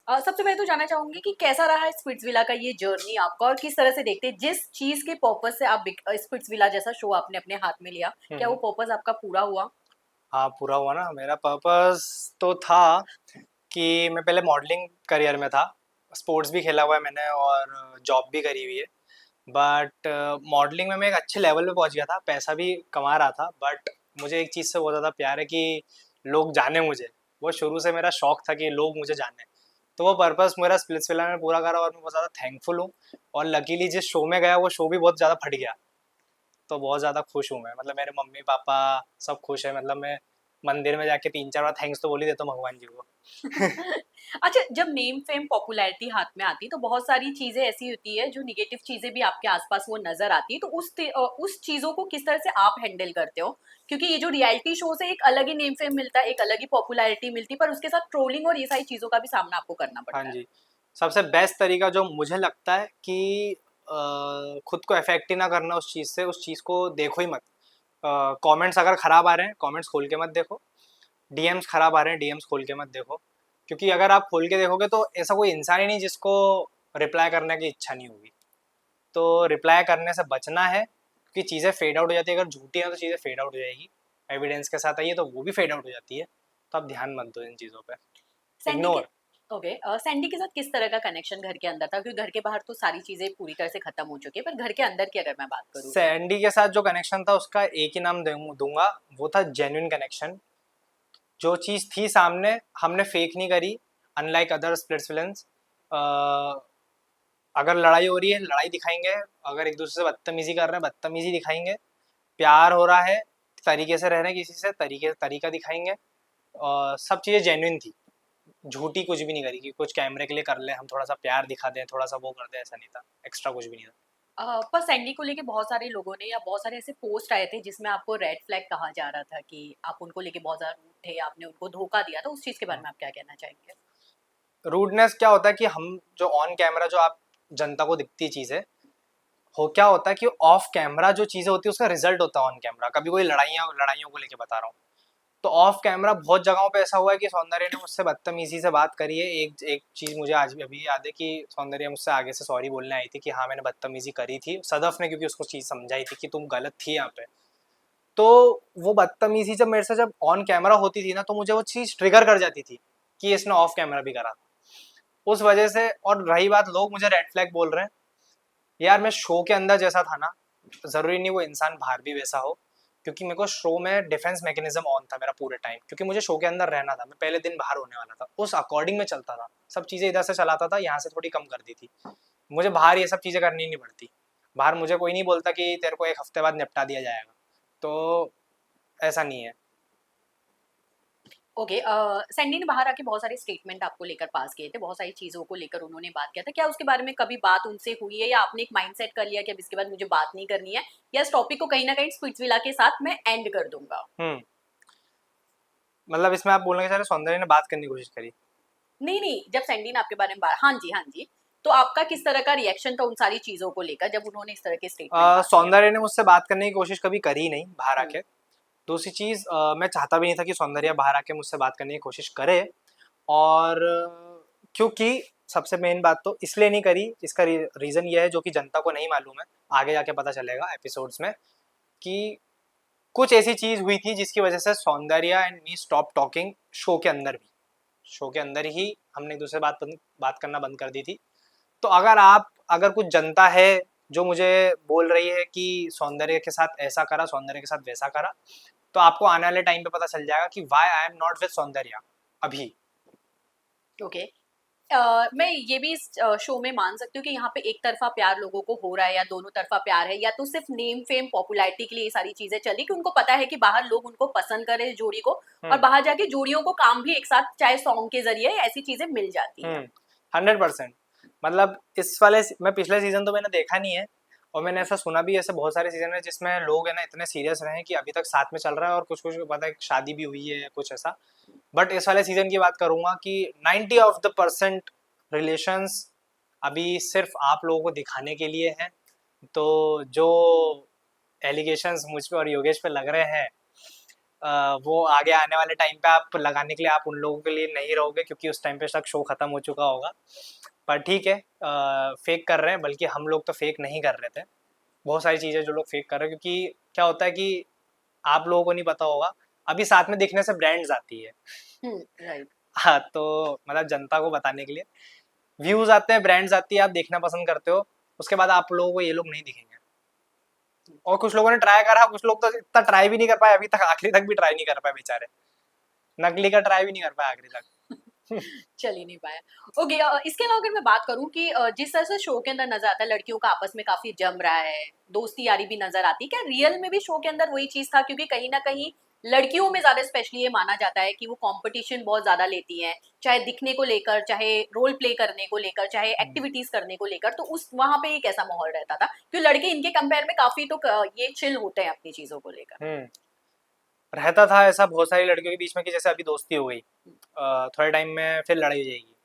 सबसे पहले तो जानना चाहूंगी कि कैसा रहा है स्पिट्सविला का ये जर्नी आपका और किस तरह से देखते हैं जिस चीज के पर्पस से आप स्पिट्सविला जैसा शो आपने अपने हाथ में लिया, क्या वो हम्म। पर्पस आपका पूरा हुआ? हाँ, पूरा हुआ ना। मेरा पर्पस तो था कि मैं पहले मॉडलिंग करियर में था। स्पोर्ट्स भी खेला हुआ है मैंने और जॉब भी करी हुई है। बट मॉडलिंग में मैं एक अच्छे लेवल पे पहुंच गया था, पैसा भी कमा रहा था। बट मुझे एक चीज़ से बहुत ज़्यादा प्यार है कि लोग जाने मुझे। वो शुरू से मेरा शौक था कि लोग मुझे जाने। तो वो पर्पस मेरा स्प्लिट्सविला में पूरा करा और मैं बहुत ज़्यादा थैंकफुल हूँ। और लकीली जिस शो में गया वो शो भी बहुत ज़्यादा फट गया। तो बहुत ज़्यादा खुश हूँ मैं। मतलब मेरे मम्मी पापा सब खुश है। मतलब मैं मंदिर में जाके 3-4 बार थैंक्स तो बोल ही देता हूँ भगवान जी को। अच्छा, जब नेम फेम पॉपुलैरिटी हाथ में आती है तो बहुत सारी चीजें ऐसी होती है जो निगेटिव चीजें भी आपके आसपास वो नजर आती है, तो उस चीजों को किस तरह से आप हैंडल करते हो? क्योंकि ये जो रियलिटी शो से एक अलग ही नेम फेम मिलता है, एक अलग ही पॉपुलैरिटी मिलती है, पर उसके साथ ट्रोलिंग और ये सारी चीजों का भी सामना आपको करना हाँ पड़ता है। जी। सबसे बेस्ट तरीका जो मुझे लगता है कि खुद को अफेक्ट ही ना करना उस चीज़ से, उस चीज़ को देखो ही मत। कमेंट्स अगर ख़राब आ रहे हैं, कमेंट्स खोल के मत देखो। डीएम्स ख़राब आ रहे हैं, डीएम्स खोल के मत देखो। क्योंकि अगर आप खोल के देखोगे तो ऐसा कोई इंसान ही नहीं जिसको रिप्लाई करने की इच्छा नहीं होगी। तो रिप्लाई करने से बचना है, क्योंकि चीज़ें फेड आउट हो जाती है। अगर झूठी है तो चीज़ें फेड आउट हो जाएगी। एविडेंस के साथ आई है तो वो भी फेड आउट हो जाती है। तो आप ध्यान मत दो इन चीज़ों पे। सैंडी के इग्नोर। ओके, सैंडी के साथ किस तरह का कनेक्शन घर के अंदर था? क्योंकि घर के बाहर तो सारी चीजें पूरी तरह से खत्म हो चुकी है, पर घर के अंदर की अगर मैं बात करूँ तो। सैंडी के साथ जो कनेक्शन था उसका एक ही नाम दूंगा, वो था जेन्युइन कनेक्शन। जो चीज़ थी सामने, हमने फेक नहीं करी। अनलाइक अदर स्प्लिट्स विलन्स, अगर लड़ाई हो रही है लड़ाई दिखाएंगे। अगर एक दूसरे से बदतमीजी कर रहे हैं बदतमीजी दिखाएंगे। प्यार हो रहा है, तरीके से रह रहे हैं किसी से, तरीका दिखाएंगे। सब चीज़ें जेन्युइन थी। झूठी कुछ भी नहीं करी कि कुछ कैमरे के लिए कर ले, हम थोड़ा सा प्यार दिखा दें, थोड़ा सा वो कर दें। ऐसा नहीं था, एक्स्ट्रा कुछ भी नहीं था। पर सैंडी को लेके बहुत सारे लोगों ने या बहुत सारे ऐसे पोस्ट आए थे जिसमें आपको रेड फ्लैग कहा जा रहा था कि आप उनको लेके बहुत ज्यादा रूड थे, आपने उनको धोखा दिया था, उस चीज के बारे में आप क्या कहना चाहेंगे? रूडनेस क्या होता है कि हम जो ऑन कैमरा, जो आप जनता को दिखती चीज़ें, हो क्या होता है कि ऑफ कैमरा जो चीज़ें होती है उसका रिजल्ट होता है ऑन कैमरा। कभी कोई लड़ाइयों को लेके बता रहा हूँ। तो ऑफ कैमरा बहुत जगहों पे ऐसा हुआ है कि सौंदर्य ने मुझसे बदतमीजी से बात करी है। एक एक चीज़ मुझे आज भी अभी याद है कि सौंदर्य मुझसे आगे से सॉरी बोलने आई थी कि हाँ मैंने बदतमीजी करी थी। सदफ ने क्योंकि उसको चीज़ समझाई थी कि तुम गलत थी यहाँ पे। तो वो बदतमीजी जब मेरे से जब ऑन कैमरा होती थी ना, तो मुझे वो चीज़ ट्रिगर कर जाती थी कि इसने ऑफ कैमरा भी करा था। उस वजह से। और रही बात, लोग मुझे रेड फ्लैग बोल रहे हैं। यार मैं शो के अंदर जैसा था ना, ज़रूरी नहीं वो इंसान बाहर भी वैसा हो। क्योंकि मेरे को शो में डिफेंस मैकेनिज्म ऑन था मेरा पूरे टाइम, क्योंकि मुझे शो के अंदर रहना था। मैं पहले दिन बाहर होने वाला था, उस अकॉर्डिंग में चलता था। सब चीज़ें इधर से चलाता था, यहाँ से थोड़ी कम कर दी थी। मुझे बाहर ये सब चीज़ें करनी नहीं पड़ती। बाहर मुझे कोई नहीं बोलता कि तेरे को 1 हफ्ते बाद निपटा दिया जाएगा। तो ऐसा नहीं है। ओके, सैंडी ने बाहर आके बहुत सारे स्टेटमेंट आपको लेकर पास किए थे, बहुत सारी चीजों को लेकर उन्होंने बात किया था, क्या उसके बारे में कभी बात उनसे हुई है या आपने एक माइंडसेट कर लिया कि अब इसके बाद मुझे बात नहीं करनी है, या इस टॉपिक को कहीं ना कहीं स्पिट्सविला के साथ मैं एंड कर दूंगा? मतलब इसमें आप बोलने के चाह रहे सौंदर्य ने बात करने की कोशिश करी? नहीं नहीं, जब सैंडी ने आपके बारे में बात, हाँ जी हाँ जी, तो आपका किस तरह का रिएक्शन था उन सारी चीजों को लेकर जब उन्होंने इस तरह के स्टेटमेंट पास किया? सौंदर्य ने मुझसे बात करने की कोशिश कभी करी नहीं बाहर हम्म। आके। दूसरी चीज़, मैं चाहता भी नहीं था कि सौंदर्य बाहर आके मुझसे बात करने की कोशिश करे। और क्योंकि सबसे मेन बात तो इसलिए नहीं करी, इसका रीज़न ये है जो कि जनता को नहीं मालूम है। आगे जाके पता चलेगा एपिसोड्स में कि कुछ ऐसी चीज़ हुई थी जिसकी वजह से सौंदर्य and me stop talking. Show के अंदर भी, शो के अंदर ही हमने एक दूसरे से बात करना बंद कर दी थी। तो अगर कुछ जनता है जो मुझे बोल रही है कि सौंदर्य के साथ ऐसा करा, सौंदर्य के साथ वैसा करा, तो आपको आने वाले टाइम पे पता चल जाएगा कि why I am not with Soundarya अभी। ओके। मैं ये भी इस शो में मान सकती हूँ कि यहाँ पे एक तरफा प्यार लोगों को हो रहा है या दोनों तरफा प्यार है, या तो सिर्फ नेम फेम पॉपुलैरिटी के लिए ये सारी चीजें चली कि उनको पता है कि बाहर लोग उनको पसंद करे जोड़ी को, और हम्म। बाहर जाके जोड़ियों को काम भी एक साथ चाहे सॉन्ग के जरिए ऐसी चीजें मिल जाती हैं। 100%। मतलब इस वाले मैं पिछले सीजन तो मैंने देखा नहीं है। और मैंने ऐसा सुना भी, ऐसे बहुत सारे सीजन है जिसमें लोग है ना इतने सीरियस रहे हैं कि अभी तक साथ में चल रहा है, और कुछ कुछ पता है शादी भी हुई है कुछ ऐसा। बट इस वाले सीजन की बात करूंगा कि 90% रिलेशंस अभी सिर्फ आप लोगों को दिखाने के लिए हैं। तो जो एलिगेशंस मुझ पे और योगेश पे लग रहे हैं, वो आगे आने वाले टाइम पे आप लगाने के लिए आप उन लोगों के लिए नहीं रहोगे, क्योंकि उस टाइम पे तक शो खत्म हो चुका होगा। पर ठीक है, फेक कर रहे हैं, बल्कि हम लोग तो फेक नहीं कर रहे थे। बहुत सारी चीज़ें जो लोग फेक कर रहे हैं, क्योंकि क्या होता है कि आप लोगों को नहीं पता होगा, अभी साथ में दिखने से ब्रांड्स आती है। राइट। हाँ, तो मतलब जनता को बताने के लिए व्यूज आते हैं, ब्रांड्स आती है, आप देखना पसंद करते हो, उसके बाद आप लोगों को ये लोग नहीं दिखेंगे। और कुछ लोगों ने ट्राई करा, कुछ लोग तो इतना ट्राई भी नहीं कर पाए, अभी तक आखिरी तक भी ट्राई नहीं कर पाए बेचारे, नकली का ट्राई भी नहीं कर पाए आखिरी तक। चल ही नहीं पाया। ओके, इसके अलावा अगर मैं बात करूँ कि जिस तरह से शो के अंदर नज़र आता है लड़कियों का आपस में काफ़ी जम रहा है, दोस्ती-यारी भी नज़र आती है, क्या रियल में भी शो के अंदर वही चीज़ था? क्योंकि कहीं न कहीं लड़कियों में ज़्यादा स्पेशली ये माना जाता है कि वो कॉम्पिटिशन बहुत ज़्यादा लेती हैं, चाहे दिखने को लेकर, चाहे रोल प्ले करने को लेकर, चाहे एक्टिविटीज़ करने को लेकर, तो उस वहाँ पे एक ऐसा माहौल रहता था? क्योंकि लड़के इनके कंपेयर में काफ़ी तो ये चिल होते हैं अपनी चीज़ों को लेकर। हम्म, रहता था ऐसा बहुत सारी लड़कियों के बीच में कि जैसे अभी दोस्ती हो गई, थोड़े टाइम में फिर लड़ाई हो जाएगी,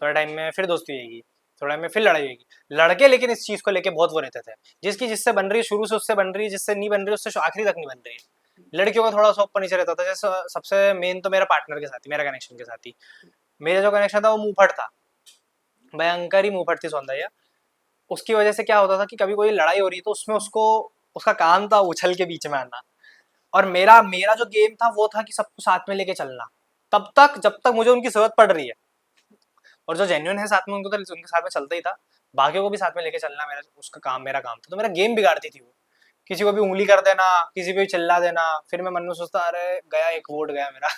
थोड़े टाइम में फिर दोस्ती हो जाएगी, थोड़े टाइम में फिर लड़ाई होगी। लड़के लेकिन इस चीज़ को लेके बहुत वो रहते थे, जिसकी जिससे बन रही है शुरू से उससे बन रही है, जिससे नहीं बन रही है उससे आखिरी तक नहीं बन रही है। लड़कियों का थोड़ा सा ऊपर नीचे रहता था। जैसे सबसे मेन तो मेरा पार्टनर के साथ ही, मेरा कनेक्शन के साथ ही, मेरा जो कनेक्शन था वो मुंहफट था, भयंकर ही मुंहफट थी सौंदर्य। उसकी वजह से क्या होता था कि कभी कोई लड़ाई हो रही तो उसमें उसको, उसका काम था उछल के बीच में आना, और मेरा मेरा जो गेम था वो था कि सबको साथ में लेके चलना, तब तक जब तक मुझे उनकी जरूरत पड़ रही है, और जो जेन्युइन है साथ में उनको तो उनके साथ में चलता ही था, बाकियों को भी साथ में लेके चलना मेरा उसका काम, मेरा काम था। तो मेरा गेम बिगाड़ती थी वो, किसी को भी उंगली कर देना, किसी पे भी चिल्ला देना, फिर मैं मन में सोचता अरे गया एक वोट गया मेरा।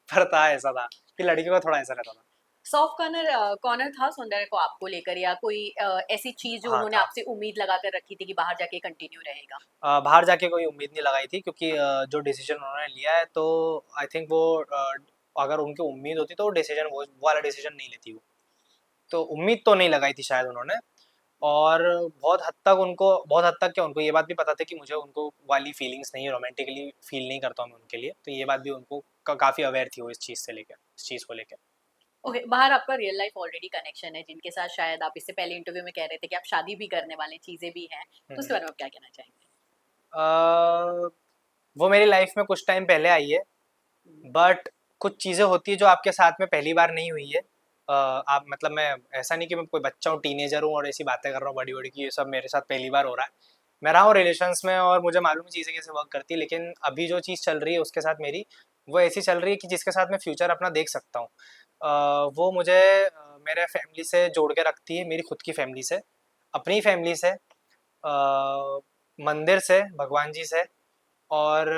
पर था ऐसा था कि लड़कियों का थोड़ा ऐसा रहता था। सॉफ्ट कॉर्नर कॉर्नर था सौंदर्य को आपको लेकर, या कोई ऐसी चीज़ जो हाँ उन्होंने था। आपसे उम्मीद लगा कर रखी थी कि बाहर जाके कंटिन्यू रहेगा? बाहर जाके कोई उम्मीद नहीं लगाई थी, क्योंकि जो डिसीजन उन्होंने लिया है तो आई थिंक वो, अगर उनकी उम्मीद होती तो वो डिसीजन वो वाला डिसीजन नहीं लेती वो। तो उम्मीद तो नहीं लगाई थी शायद उन्होंने। और बहुत हद तक क्या उनको ये बात भी पता था कि मुझे उनको वाली फीलिंग्स नहीं है, रोमांटिकली फील नहीं करता हूँ मैं उनके लिए, तो ये बात भी उनको काफ़ी अवेयर थी वो इस चीज़ से लेकर, इस चीज़ को लेकर। ओके, बाहर आपका रियल लाइफ ऑलरेडी कनेक्शन है जिनके साथ शायद आप इससे पहले इंटरव्यू में कह रहे थे कि आप शादी भी करने वाले हैं, चीज़ें भी हैं, तो उसके बारे में आप क्या कहना चाहेंगे? वो मेरी लाइफ में कुछ टाइम पहले आई है, हुँ, बट कुछ चीज़ें होती है जो आपके साथ में पहली बार नहीं हुई है। आप मतलब मैं ऐसा नहीं कि मैं कोई बच्चा हूँ, टीनेजर हूँ और ऐसी बातें कर रहा हूँ बड़ी-बड़ी कि ये सब मेरे साथ पहली बार हो रहा है। मैं रहा हूँ रिलेशंस में और मुझे मालूम है चीज़ें कैसे वर्क करती है, लेकिन अभी जो चीज़ चल रही है उसके साथ मेरी, वो ऐसी चल रही है कि जिसके साथ मैं फ्यूचर अपना देख सकता हूँ। वो मुझे मेरे फैमिली से जोड़ के रखती है, मेरी खुद की फैमिली से, अपनी फैमिली से, मंदिर से, भगवान जी से, और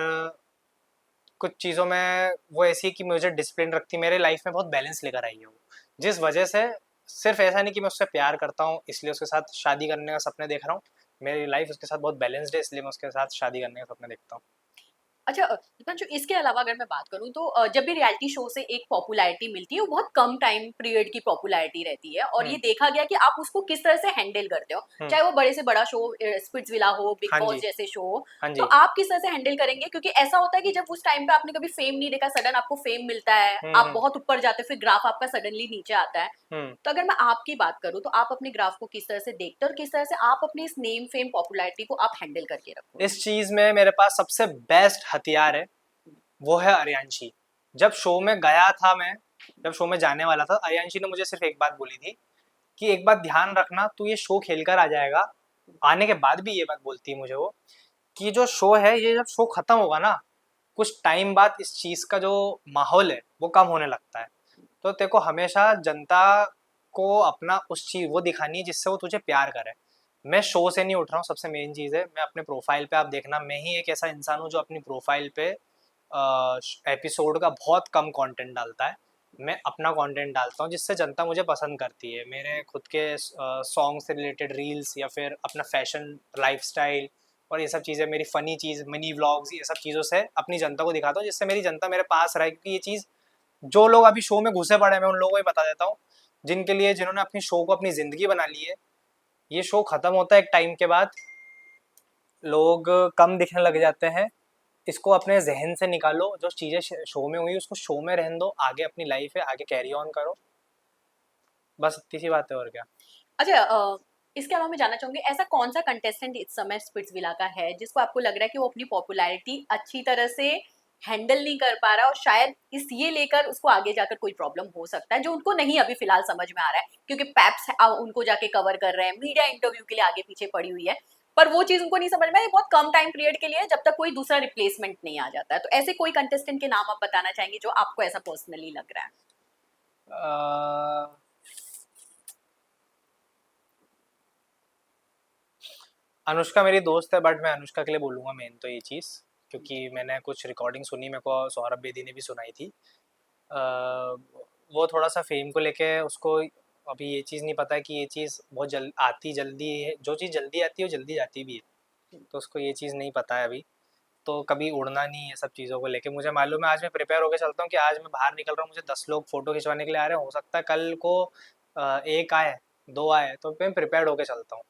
कुछ चीज़ों में वो ऐसी है कि मुझे डिसिप्लिन रखती है, मेरे लाइफ में बहुत बैलेंस लेकर आई है वो। जिस वजह से सिर्फ ऐसा नहीं कि मैं उससे प्यार करता हूँ इसलिए उसके साथ शादी करने का सपने देख रहा हूँ, मेरी लाइफ उसके साथ बहुत बैलेंस्ड है इसलिए मैं उसके साथ शादी करने का सपने देखता हूँ। अच्छा, दिपांशु, इसके अलावा अगर मैं बात करूँ तो जब भी रियलिटी शो से एक पॉपुलैरिटी मिलती है, वो बहुत कम टाइम पीरियड की पॉपुलैरिटी रहती है, और ये हुँ, देखा गया कि आप उसको किस तरह से हैंडल करते हो। हुँ। चाहे वो बड़े से बड़ा शो स्पिट्सविला हो, बिग हाँ बॉस जी, जैसे शो हो, हाँ तो जी। आप किस तरह से हैंडल करेंगे? क्योंकि ऐसा होता है कि जब उस टाइम पे आपने कभी फेम नहीं देखा, सडन आपको फेम मिलता है, हुँ, आप हुँ, बहुत ऊपर जाते हो, फिर ग्राफ आपका सडनली नीचे आता है। हुँ। तो अगर मैं आपकी बात करूँ, तो आप अपने ग्राफ को किस तरह से देखते हो और किस तरह से आप अपनी इस नेम, फेम, पॉपुलैरिटी को आप हैंडल करके रखोगे? इस चीज़ में मेरे पास सबसे बेस्ट हथियार है, वो है अर्यांशी। जब शो में गया था मैं, जब शो में जाने वाला था, अर्यांशी ने मुझे सिर्फ़ एक बात बोली थी कि एक बात ध्यान रखना, तू ये शो खेल कर आ जाएगा। आने के बाद भी ये बात बोलती है मुझे वो, कि जो शो है, ये जब शो खत्म होगा ना, कुछ टाइम बाद इस चीज़ का जो माहौल है, वो कम होने लगता है। तो तेरे को हमेशा जनता को अपना उस चीज़ वो दिखानी है जिससे वो तुझे प्यार करे। मैं शो से नहीं उठ रहा हूँ, सबसे मेन चीज़ है, मैं अपने प्रोफाइल पे आप देखना, मैं ही एक ऐसा इंसान हूँ जो अपनी प्रोफाइल पे एपिसोड का बहुत कम कंटेंट डालता है। मैं अपना कंटेंट डालता हूँ जिससे जनता मुझे पसंद करती है। मेरे खुद के सॉन्ग से रिलेटेड रील्स या फिर अपना फैशन, लाइफ़स्टाइल और ये सब चीज़ें, मेरी फ़नी चीज़, मिनी व्लॉग्स, ये सब चीज़ों से अपनी जनता को दिखाता हूँ जिससे मेरी जनता मेरे पास रहे, क्योंकि ये चीज़ जो लोग अभी शो में घुसे पड़े हैं, मैं उन लोगों को ही बता देता हूँ, जिनके लिए, जिन्होंने अपनी शो को अपनी ज़िंदगी बना ली है। ये शो खत्म होता है एक टाइम के बाद, लोग कम दिखने लग जाते हैं। इसको अपने ज़हन से निकालो, जो चीज़ें शो में हुई उसको शो में रहने दो, आगे अपनी लाइफ है, आगे कैरी ऑन करो, बस इतनी सी बात है और क्या। अच्छा, इसके अलावा मैं जानना चाहूँगी, ऐसा कौन-सा कंटेस्टेंट इस समय स्पिट्सविला का है, जिसको आपको लग रहा है कि वो अपनी पॉपुलैरिटी अच्छी तरह से हैंडल नहीं कर पा रहा, और शायद इस ये लेकर उसको आगे जाकर कोई प्रॉब्लम हो सकता है जो उनको नहीं अभी फिलहाल समझ में आ रहा है, क्योंकि पैप्स उनको जाके कवर कर रहे हैं, मीडिया इंटरव्यू के लिए आगे पीछे पड़ी हुई है, पर वो चीज उनको नहीं समझ में, ये बहुत कम टाइम पीरियड के लिए है जब तक कोई दूसरा रिप्लेसमेंट नहीं आ जाता है। तो ऐसे कोई कंटेस्टेंट के नाम आप बताना चाहेंगे जो आपको ऐसा पर्सनली लग रहा है? अ, अनुष्का मेरी दोस्त है, बट मैं अनुष्का के लिए बोलूँगा मेन तो ये चीज़, क्योंकि मैंने कुछ रिकॉर्डिंग सुनी, मेरे को सौरभ बेदी ने भी सुनाई थी। अ, वो थोड़ा-सा फ़ेम को लेके उसको अभी ये चीज़ नहीं पता है कि ये चीज़ बहुत जल्दी है, जो चीज़ जल्दी आती है वो जल्दी जाती भी है, तो उसको ये चीज़ नहीं पता है अभी। तो कभी उड़ना नहीं है सब चीज़ों को लेके। मुझे मालूम है, आज मैं प्रिपेयर होके चलता हूँ कि आज मैं बाहर निकल रहा हूँ, मुझे 10 लोग फ़ोटो खिंचवाने के लिए आ रहे हैं, हो सकता है कल को 1 आए, 2 आए, तो मैं प्रिपेयर्ड होके चलता हूँ।